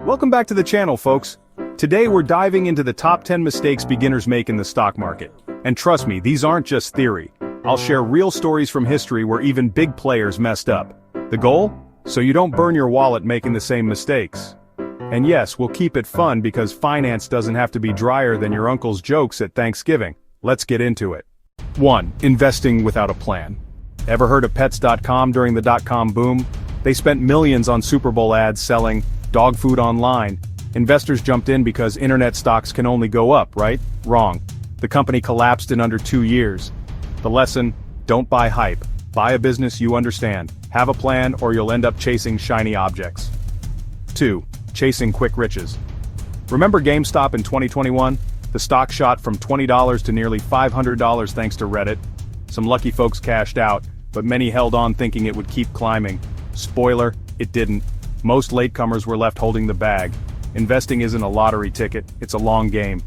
Welcome back to the channel, folks. Today we're diving into the top 10 mistakes beginners make in the stock market. And trust me, these aren't just theory. I'll share real stories from history where even big players messed up. The goal? So you don't burn your wallet making the same mistakes. And yes, we'll keep it fun because finance doesn't have to be drier than your uncle's jokes at Thanksgiving. Let's get into it. 1. Investing without a plan. Ever heard of Pets.com during the dot-com boom? They spent millions on Super Bowl ads selling dog food online. Investors jumped in because internet stocks can only go up, right? Wrong. The company collapsed in under 2 years. The lesson: don't buy hype. Buy a business you understand. Have a plan or you'll end up chasing shiny objects. 2. Chasing quick riches. Remember GameStop in 2021? The stock shot from $20 to nearly $500 thanks to Reddit. Some lucky folks cashed out, but many held on thinking it would keep climbing. Spoiler, it didn't. Most latecomers were left holding the bag. Investing isn't a lottery ticket, it's a long game.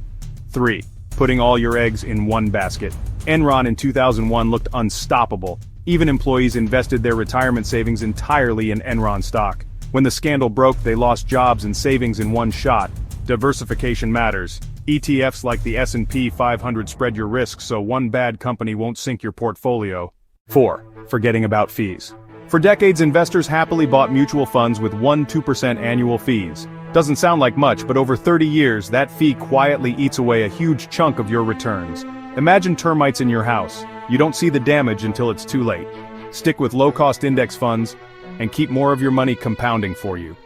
3. Putting all your eggs in one basket. Enron in 2001 looked unstoppable. Even employees invested their retirement savings entirely in Enron stock. When the scandal broke, they lost jobs and savings in one shot. Diversification matters. ETFs like the S&P 500 spread your risk so one bad company won't sink your portfolio. 4. Forgetting about fees. For decades, investors happily bought mutual funds with 1-2% annual fees. Doesn't sound like much, but over 30 years, that fee quietly eats away a huge chunk of your returns. Imagine termites in your house. You don't see the damage until it's too late. Stick with low-cost index funds and keep more of your money compounding for you.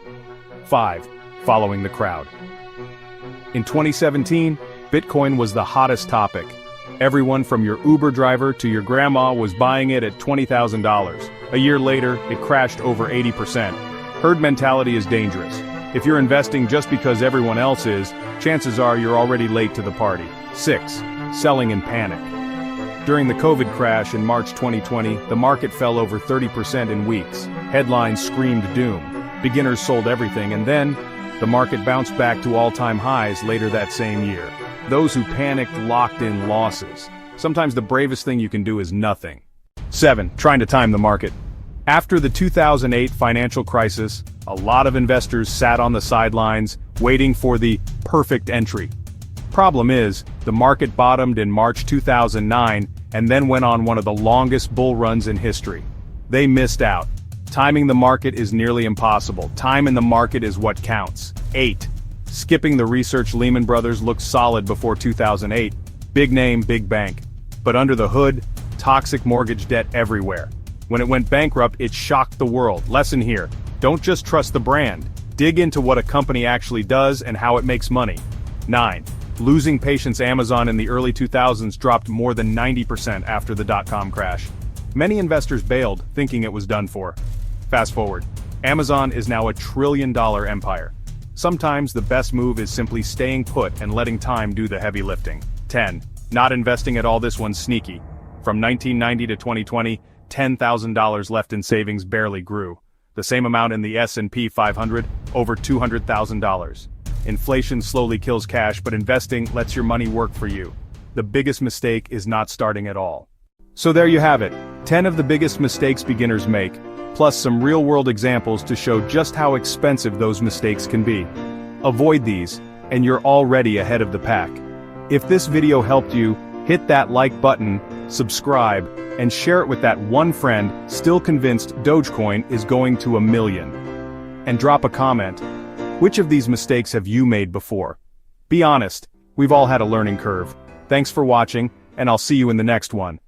5. Following the crowd. In 2017, Bitcoin was the hottest topic. Everyone from your Uber driver to your grandma was buying it at $20,000. A year later, it crashed over 80%. Herd mentality is dangerous. If you're investing just because everyone else is, chances are you're already late to the party. 6. Selling in panic. During the COVID crash in March 2020, the market fell over 30% in weeks. Headlines screamed doom. Beginners sold everything, and then the market bounced back to all-time highs later that same year. Those who panicked locked in losses. Sometimes the bravest thing you can do is nothing. 7. Trying to time the market. After the 2008 financial crisis, a lot of investors sat on the sidelines, waiting for the perfect entry. Problem is, the market bottomed in March 2009 and then went on one of the longest bull runs in history. They missed out. Timing the market is nearly impossible. Time in the market is what counts. 8. Skipping the research. Lehman Brothers looked solid before 2008. Big name, big bank. But under the hood, toxic mortgage debt everywhere. When it went bankrupt, it shocked the world. Lesson here: don't just trust the brand. Dig into what a company actually does and how it makes money. 9. Losing patience. Amazon in the early 2000s dropped more than 90% after the dot-com crash. Many investors bailed, thinking it was done for. Fast forward. Amazon is now a $1 trillion empire. Sometimes the best move is simply staying put and letting time do the heavy lifting. 10. Not investing at all. This one's sneaky. From 1990 to 2020, $10,000 left in savings barely grew. The same amount in the S&P 500, over $200,000. Inflation slowly kills cash, but investing lets your money work for you. The biggest mistake is not starting at all. So there you have it, 10 of the biggest mistakes beginners make, plus some real-world examples to show just how expensive those mistakes can be. Avoid these, and you're already ahead of the pack. If this video helped you, hit that like button, subscribe, and share it with that one friend still convinced Dogecoin is going to $1 million. And drop a comment. Which of these mistakes have you made before? Be honest, we've all had a learning curve. Thanks for watching, and I'll see you in the next one.